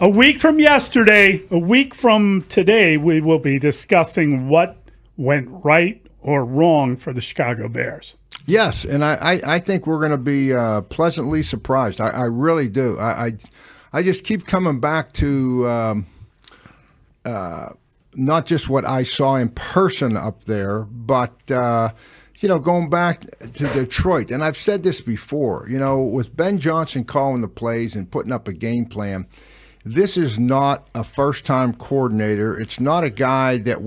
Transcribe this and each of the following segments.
A week from yesterday, a week from today, we will be discussing what went right or wrong for the Chicago Bears. Yes, and I think we're going to be pleasantly surprised. I really do. I just keep coming back to not just what I saw in person up there, but going back to Detroit. And I've said this before. With Ben Johnson calling the plays and putting up a game plan, this is not a first-time coordinator. It's not a guy that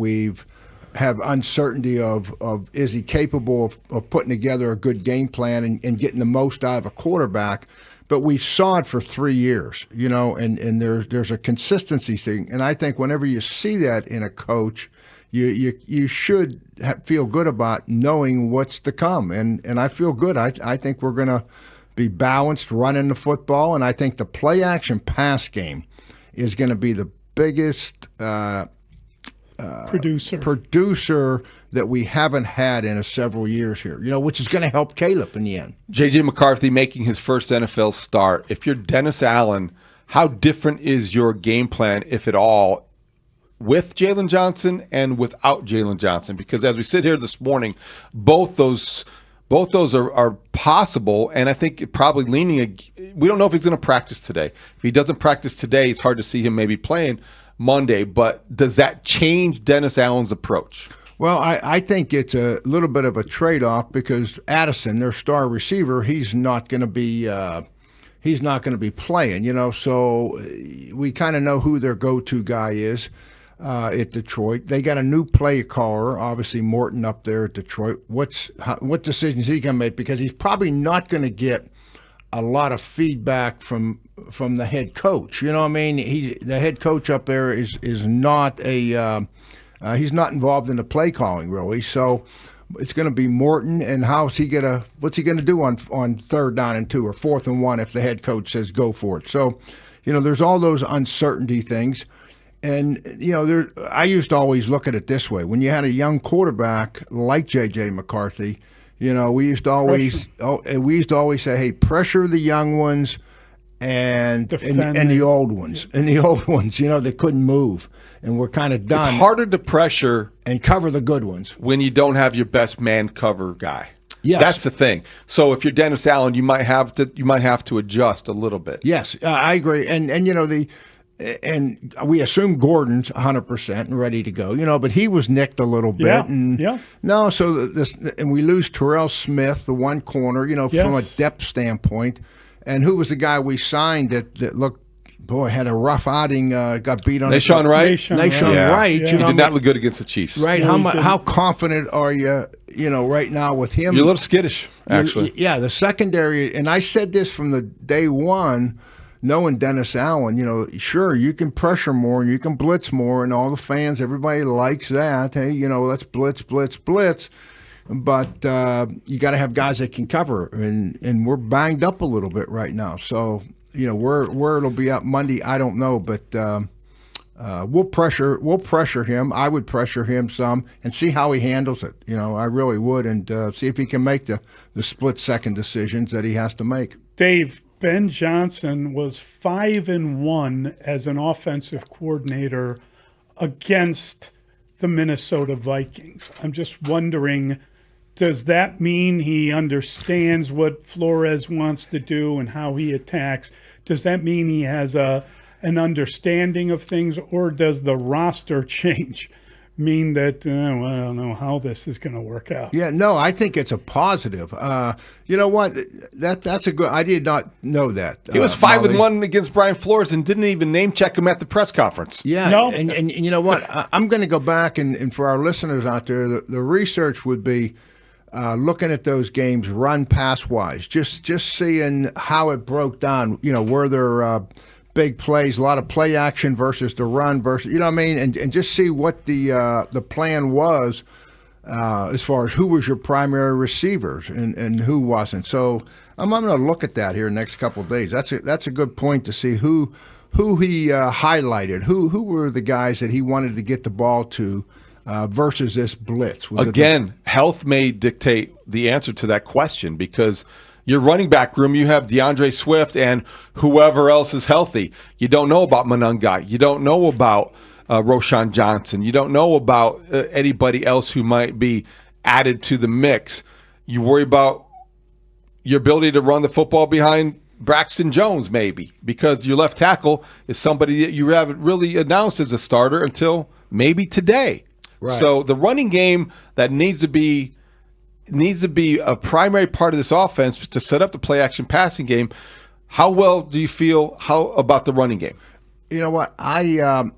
have uncertainty of is he capable of putting together a good game plan and getting the most out of a quarterback. But we saw it for 3 years, and there's a consistency thing. And I think whenever you see that in a coach, you should feel good about knowing what's to come. And I feel good. I think we're going to be balanced running the football, and I think the play-action pass game is going to be the biggest producer that we haven't had in several years here, which is going to help Caleb in the end. J.J. McCarthy making his first NFL start. If you're Dennis Allen, how different is your game plan, if at all, with Jalen Johnson and without Jalen Johnson? Because as we sit here this morning, both those are possible, and I think probably leaning. We don't know if he's going to practice today. If he doesn't practice today, it's hard to see him maybe playing Monday. But does that change Dennis Allen's approach? Well, I think it's a little bit of a trade-off because Addison, their star receiver, he's not going to be playing. So we kind of know who their go-to guy is. At Detroit, they got a new play caller, obviously Morton up there at Detroit. What decisions he can make, because he's probably not going to get a lot of feedback from the head coach. You know what I mean? The head coach up there is not he's not involved in the play calling really. So it's going to be Morton, and what's he gonna do on third down and 2 or 4th and 1 if the head coach says go for it. So there's all those uncertainty things. And, I used to always look at it this way. When you had a young quarterback like J.J. McCarthy, we used to always say, hey, pressure the young ones and the old ones. And the old ones, they couldn't move. And we're kind of done. It's harder to pressure and cover the good ones when you don't have your best man cover guy. Yes. That's the thing. So if you're Dennis Allen, you might have to adjust a little bit. Yes, I agree. And we assume Gordon's 100% and ready to go, but he was nicked a little bit. No, so and we lose Terrell Smith, the one corner, from a depth standpoint. And who was the guy we signed that looked, had a rough outing, got beat on Nashawn Wright. Nashawn Wright. He did not look good against the Chiefs. Right. How confident are you, right now with him? You're a little skittish, actually. Yeah, the secondary, and I said this from the day one, knowing Dennis Allen, sure, you can pressure more and you can blitz more, and all the fans, everybody likes that. Hey, let's blitz. But you got to have guys that can cover, and we're banged up a little bit right now. So, where it'll be up Monday, I don't know, but we'll pressure him. I would pressure him some and see how he handles it. I really would, and see if he can make the split-second decisions that he has to make. Dave, Ben Johnson was 5-1 as an offensive coordinator against the Minnesota Vikings. I'm just wondering, does that mean he understands what Flores wants to do and how he attacks? Does that mean he has an understanding of things, or does the roster change mean that, I don't know how this is going to work out? Yeah, no, I think it's a positive. You know what? That's a good. I did not know that. He was 5-1 against Brian Flores and didn't even name check him at the press conference. Yeah, no. and you know what? I'm going to go back and for our listeners out there, the research would be looking at those games run pass wise, just seeing how it broke down. Were there big plays, a lot of play action versus the run versus, and just see what the plan was as far as who was your primary receivers and who wasn't. So I'm going to look at that here in the next couple of days. That's a good point to see who he highlighted, who were the guys that he wanted to get the ball to versus this blitz. Again, health may dictate the answer to that question, because Your running back room, you have DeAndre Swift and whoever else is healthy. You don't know about Monangai. You don't know about Roshan Johnson. You don't know about anybody else who might be added to the mix. You worry about your ability to run the football behind Braxton Jones, maybe, because your left tackle is somebody that you haven't really announced as a starter until maybe today. Right. So the running game that needs to be a primary part of this offense to set up the play-action passing game. How well do you feel about the running game? You know what? I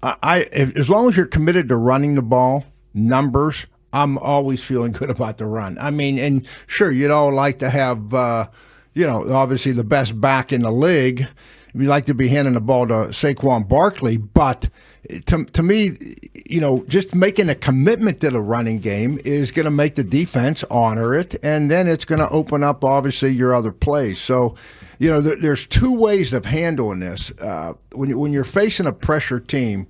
as long as you're committed to running the ball, numbers, I'm always feeling good about the run. I mean, and sure, you'd all like to have, obviously the best back in the league. We'd like to be handing the ball to Saquon Barkley, but to me, just making a commitment to the running game is going to make the defense honor it, and then it's going to open up, obviously, your other plays. So, there's two ways of handling this. When you're facing a pressure team,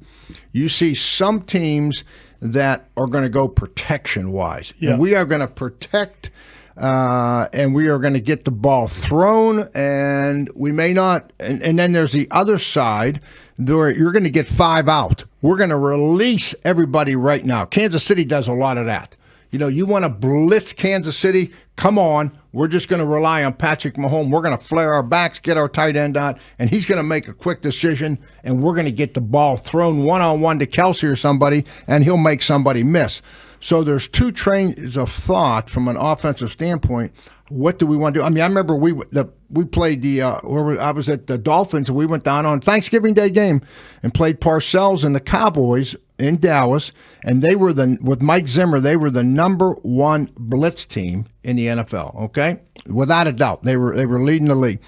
you see some teams that are going to go protection-wise. Yeah. And we are going to protect and we are going to get the ball thrown, and we may not. And then there's the other side where you're going to get 5 out. We're going to release everybody right now. Kansas City does a lot of that. You want to blitz Kansas City? Come on. We're just going to rely on Patrick Mahomes. We're going to flare our backs, get our tight end out, and he's going to make a quick decision, and we're going to get the ball thrown one-on-one to Kelsey or somebody, and he'll make somebody miss. So there's two trains of thought from an offensive standpoint. What do we want to do? I mean, I remember we played I was at the Dolphins, and we went down on Thanksgiving Day game and played Parcells and the Cowboys in Dallas, and they were with Mike Zimmer, they were the #1 blitz team in the NFL. Okay, without a doubt, they were leading the league.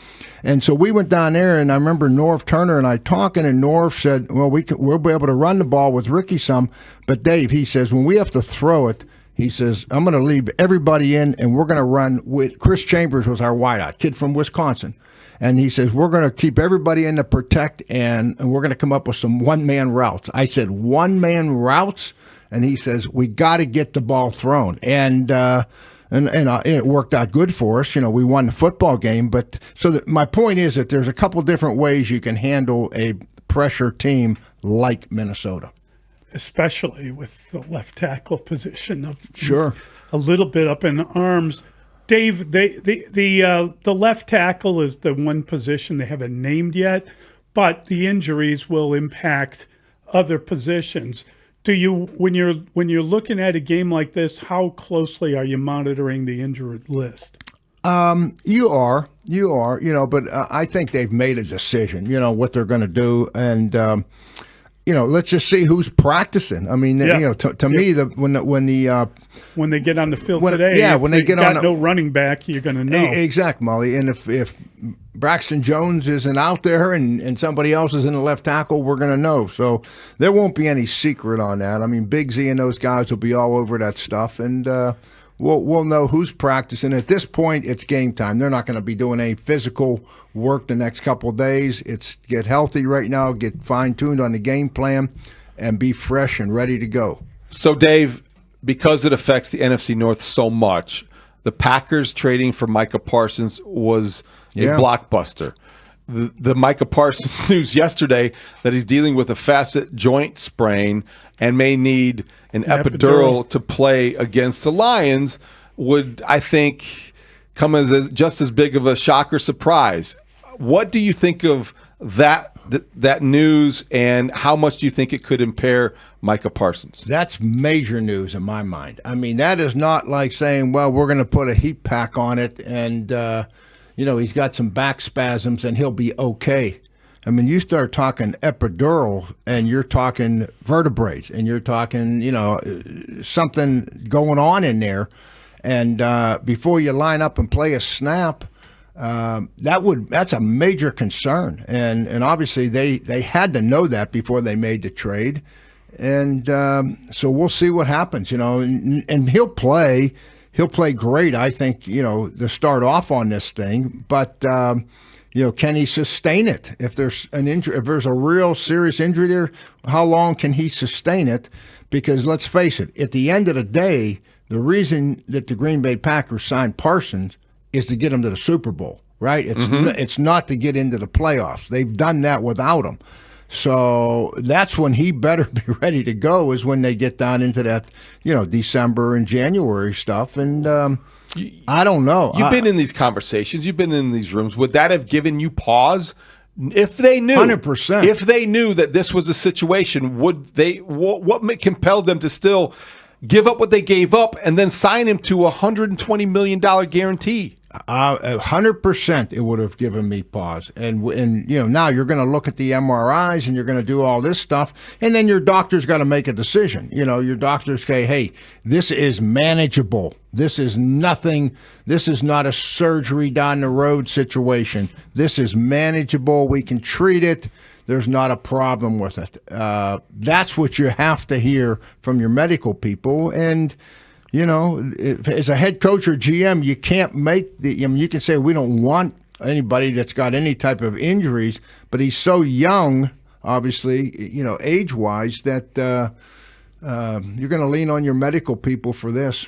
And so we went down there, and I remember Norv Turner and I talking, and Norv said, "Well, we'll be able to run the ball with Ricky some, but Dave," he says, "when we have to throw it." He says, "I'm going to leave everybody in, and we're going to run with Chris Chambers was our wideout, kid from Wisconsin." And he says, "We're going to keep everybody in to protect, and we're going to come up with some one-man routes." I said, "One-man routes?" And he says, "We got to get the ball thrown." And it worked out good for us. We won the football game. But my point is that there's a couple different ways you can handle a pressure team like Minnesota. Especially with the left tackle position up, Sure, a little bit up in arms. Dave, the left tackle is the one position they haven't named yet, but the injuries will impact other positions. Do you, when you're looking at a game like this, how closely are you monitoring the injured list? You are, but I think they've made a decision. What they're going to do, and. Let's just see who's practicing. I mean, to me, when they get on the field today, when they get on no running back, you're going to know. Exactly, Mully. And if Braxton Jones isn't out there and somebody else is in the left tackle, we're going to know. So there won't be any secret on that. I mean, Big Z and those guys will be all over that stuff, and we'll know who's practicing. At this point, it's game time. They're not going to be doing any physical work the next couple of days. It's get healthy right now, get fine-tuned on the game plan, and be fresh and ready to go. So, Dave, because it affects the NFC North so much, the Packers trading for Micah Parsons was a blockbuster. The Micah Parsons news yesterday that he's dealing with a facet joint sprain and may need an epidural to play against the Lions would, I think, come as just as big of a shock or surprise. What do you think of that news, and how much do you think it could impair Micah Parsons? That's major news in my mind. I mean, that is not like saying, well, we're going to put a heat pack on it and, he's got some back spasms and he'll be okay. I mean, you start talking epidural and you're talking vertebrae and you're talking, something going on in there. And before you line up and play a snap, that's a major concern. And obviously they had to know that before they made the trade. And so we'll see what happens, and he'll play great, I think, to start off on this thing. But, can he sustain it? If there's an injury, if there's a real serious injury there, how long can he sustain it? Because let's face it, at the end of the day, the reason that the Green Bay Packers signed Parsons is to get them to the Super Bowl, right? It's not to get into the playoffs. They've done that without him. So that's when he better be ready to go, is when they get down into that, December and January stuff. And I don't know. You've been in these conversations. You've been in these rooms. Would that have given you pause? If they knew, 100%. If they knew that this was a situation, would they? What compelled them to still give up what they gave up and then sign him to a $120 million guarantee? 100%, it would have given me pause. And now you're going to look at the MRIs and you're going to do all this stuff, and then your doctor's got to make a decision. Your doctors say, hey, this is manageable. This is nothing. This is not a surgery down the road situation. This is manageable. We can treat it. There's not a problem with it. That's what you have to hear from your medical people. And as a head coach or GM, you can't make you can say we don't want anybody that's got any type of injuries, but he's so young, obviously, age-wise, that you're going to lean on your medical people for this.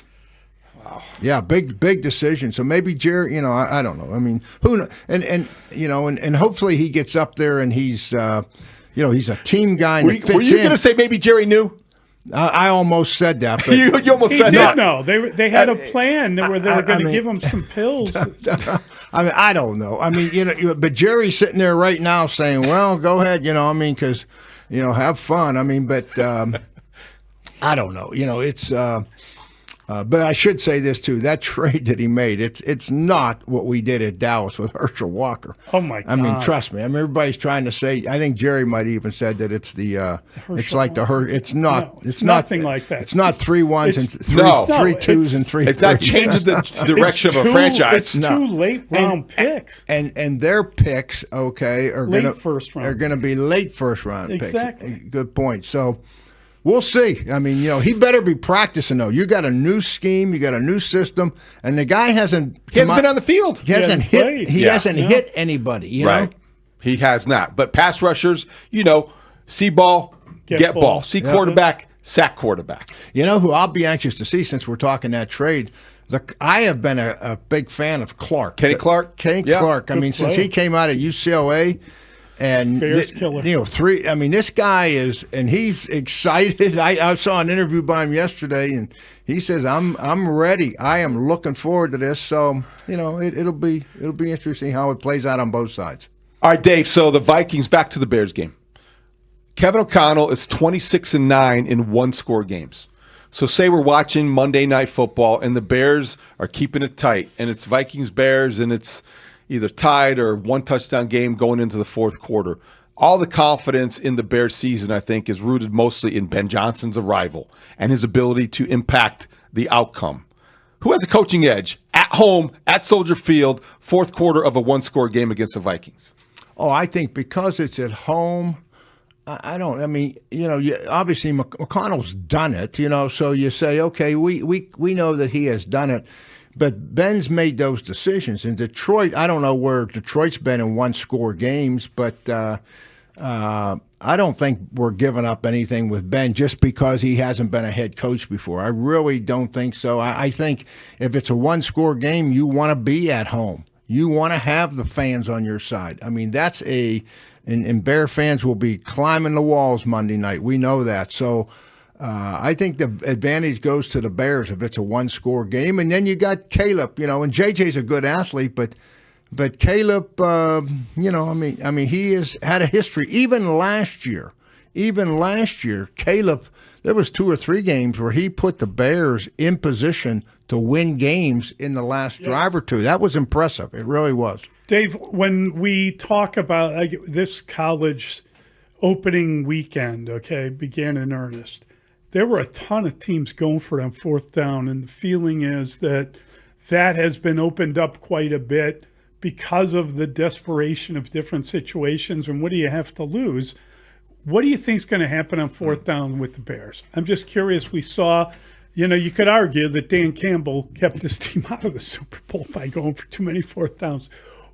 Wow. Yeah, big decision. So maybe Jerry, I don't know. I mean, who knows? And hopefully he gets up there and he's he's a team guy and Were you going to say maybe Jerry knew? I almost said that. But you almost said that. No, they had a plan where they were going to give him some pills. I mean, I don't know. I mean, but Jerry's sitting there right now saying, well, go ahead, because, have fun. I mean, but I don't know. It's but I should say this, too. That trade that he made, it's not what we did at Dallas with Herschel Walker. Oh, my God. I mean, trust me. I mean, everybody's trying to say, I think Jerry might even said that it's the, it's like the Herschel. It's not. No, it's nothing like that. It's not 3 1s and three 2s and 3 It's not changing the direction of a franchise. It's two late round picks. And their picks, okay, are going to be late first round picks. Exactly. Good point. So, we'll see. I mean, he better be practicing, though. You got a new scheme, you got a new system, and the guy hasn't been on the field. He hasn't hit anybody, right. know? He has not. But pass rushers, see ball, get ball. See quarterback, sack quarterback. You know who I'll be anxious to see, since we're talking that trade? I have been a big fan of Clark. Kenny Clark? Clark. I mean, since he came out of UCLA, and Bears killer. This guy is, and he's excited. I saw an interview by him yesterday, and he says, "I'm ready. I am looking forward to this." So it'll be interesting how it plays out on both sides. All right, Dave. So the Vikings, back to the Bears game. Kevin O'Connell is 26-9 in one-score games. So say we're watching Monday Night Football, and the Bears are keeping it tight, and it's Vikings-Bears, and it's either tied or one touchdown game going into the fourth quarter. All the confidence in the Bears season, I think, is rooted mostly in Ben Johnson's arrival and his ability to impact the outcome. Who has a coaching edge at home, at Soldier Field, fourth quarter of a one-score game against the Vikings? Oh, I think because it's at home, obviously McConnell's done it, so you say, okay, we know that he has done it. But Ben's made those decisions. In Detroit, I don't know where Detroit's been in one-score games, but I don't think we're giving up anything with Ben just because he hasn't been a head coach before. I really don't think so. I think if it's a one-score game, you want to be at home. You want to have the fans on your side. I mean, that's and Bear fans will be climbing the walls Monday night. We know that. So I think the advantage goes to the Bears if it's a one-score game. And then you got Caleb, and JJ's a good athlete, but Caleb, he has had a history. Even last year, Caleb, there was 2 or 3 games where he put the Bears in position to win games in the last drive or two. That was impressive. It really was. Dave, when we talk about this college opening weekend, began in earnest, there were a ton of teams going for them fourth down, and the feeling is that has been opened up quite a bit because of the desperation of different situations. And what do you have to lose? What do you think is going to happen on fourth down with the Bears? I'm just curious. We saw, you could argue that Dan Campbell kept his team out of the Super Bowl by going for too many fourth downs.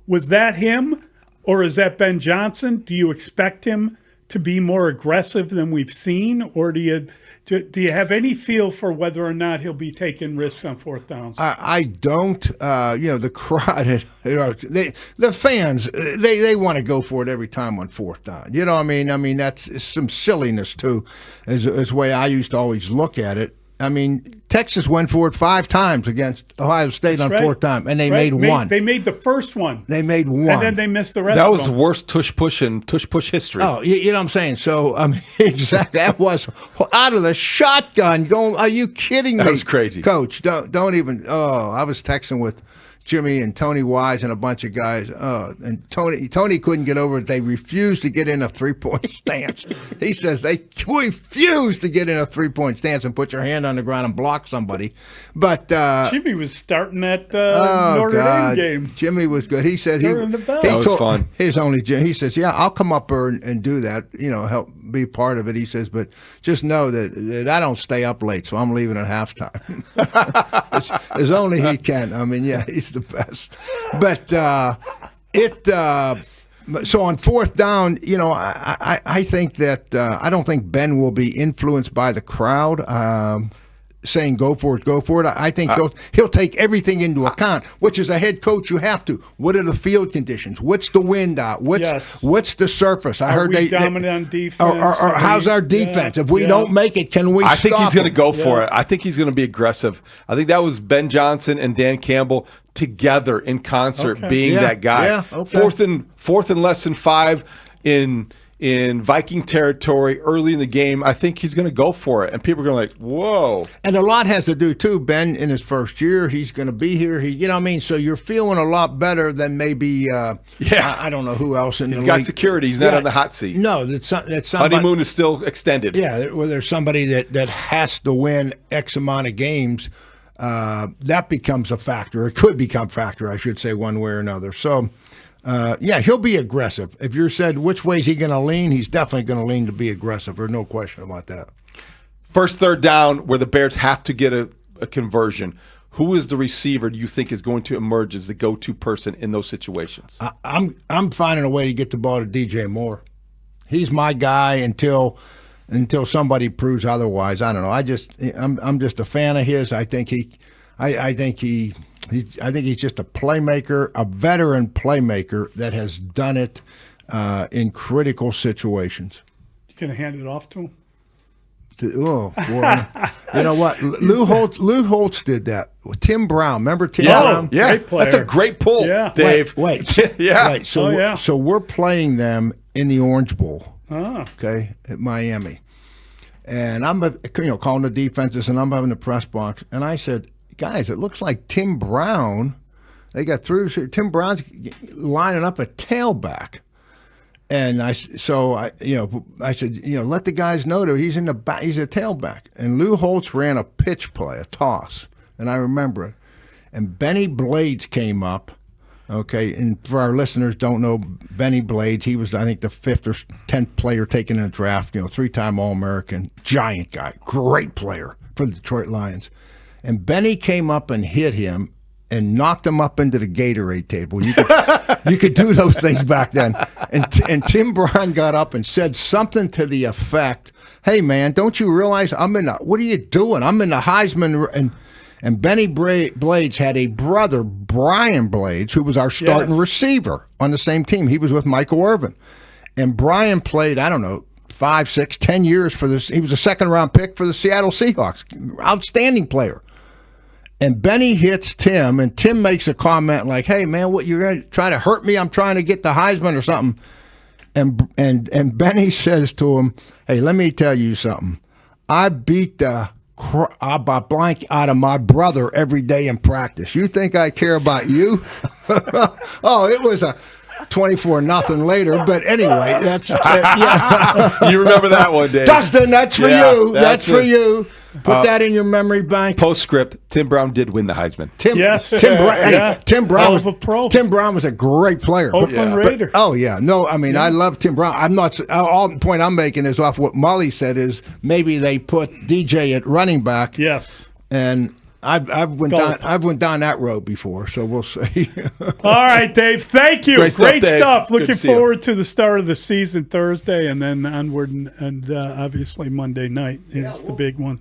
Was that him, or is that Ben Johnson? Do you expect him to be more aggressive than we've seen, or do you have any feel for whether or not he'll be taking risks on fourth downs? I don't. The crowd, the fans, they want to go for it every time on fourth down. You know what I mean? I mean, that's some silliness, too, is the way I used to always look at it. I mean, Texas went for it 5 times against Ohio State on fourth time, and they made one. They made the first one. They made one. And then they missed the rest That of was them. the worst tush push in tush push history. Oh, you know what I'm saying? So, exactly. That was out of the shotgun going, are you kidding me? That was crazy. Coach, don't even, I was texting with Jimmy and Tony Wise and a bunch of guys. And Tony couldn't get over it. They refused to get in a 3-point stance. He says they refused to get in a 3-point stance and put your hand on the ground and block somebody. But Jimmy was starting that Notre Dame game. Jimmy was good. He said During the bell. That was fun. He says, yeah, I'll come up there and do that. Help be part of it. He says, but just know that I don't stay up late, so I'm leaving at halftime. As only he can. I mean, yeah, he's the best. But so on fourth down, I think that I don't think Ben will be influenced by the crowd saying go for it. I think he'll take everything into account, which as a head coach you have to. What are the field conditions? What's the wind out? What's the surface? I heard we dominant on defense? Or how's our defense? If we don't make it, can we I think he's going to them? go for it. I think he's going to be aggressive. I think that was Ben Johnson and Dan Campbell together in concert being that guy. Yeah, okay. Fourth and less than 5 in Viking territory early in the game. I think he's going to go for it, and people are going to like, whoa. And a lot has to do too. Ben in his first year, he's going to be here. You know what I mean. So you're feeling a lot better than maybe. I don't know who else in the league. He's got security. He's not on the hot seat. No, that's somebody. Honeymoon is still extended. Yeah, well, there's somebody that has to win X amount of games. That becomes a factor. It could become a factor, I should say, one way or another. So, he'll be aggressive. If you're said which way is he going to lean, he's definitely going to lean to be aggressive. There's no question about that. First third down where the Bears have to get a conversion. Who is the receiver do you think is going to emerge as the go-to person in those situations? I'm finding a way to get the ball to DJ Moore. He's my guy until somebody proves otherwise. I don't know. I'm just a fan of his. I think he's just a playmaker, a veteran playmaker that has done it in critical situations. You can hand it off to him. Oh, boy. You know what? Lou Holtz did that. Tim Brown. Remember Tim Brown? Yeah, great player. That's a great pull, Dave. Wait. Yeah. Wait. So we're playing them in the Orange Bowl. Okay, at Miami, and I'm calling the defenses, and I'm having the press box, and I said, guys, it looks like Tim Brown. They got through. Tim Brown's lining up a tailback, and I said, let the guys know that he's in the back. He's a tailback, and Lou Holtz ran a pitch play, a toss, and I remember it, and Benny Blades came up. Okay, and for our listeners don't know Benny Blades, he was, I think, the 5th or 10th player taken in the draft, 3-time All-American, giant guy, great player for the Detroit Lions. And Benny came up and hit him and knocked him up into the Gatorade table. You could do those things back then. And Tim Brown got up and said something to the effect, hey, man, don't you realize what are you doing? I'm in the Heisman, and Benny Blades had a brother, Brian Blades, who was our starting receiver on the same team. He was with Michael Irvin. And Brian played, 5, 6, 10 years for this. He was a second-round pick for the Seattle Seahawks. Outstanding player. And Benny hits Tim, and Tim makes a comment like, hey, man, what, you're going to try to hurt me? I'm trying to get the Heisman or something. And Benny says to him, hey, let me tell you something. I beat the blank out of my brother every day in practice. You think I care about you? Oh, it was a 24-0 later, but anyway, that's You remember that one, Dave. Dustin, that's for you. That's for you. Put that in your memory bank. Postscript: Tim Brown did win the Heisman. Tim Brown was a pro. Tim Brown was a great player. Oakland Raider. I love Tim Brown. I'm not. All the point I'm making is off what Mully said is maybe they put DJ at running back. Yes. And I've went Gulp. down that road before, so we'll see. All right, Dave. Thank you. Great stuff, Dave. Good Looking to see you. forward to the start of the season Thursday, and then onward, and obviously Monday night is the big one.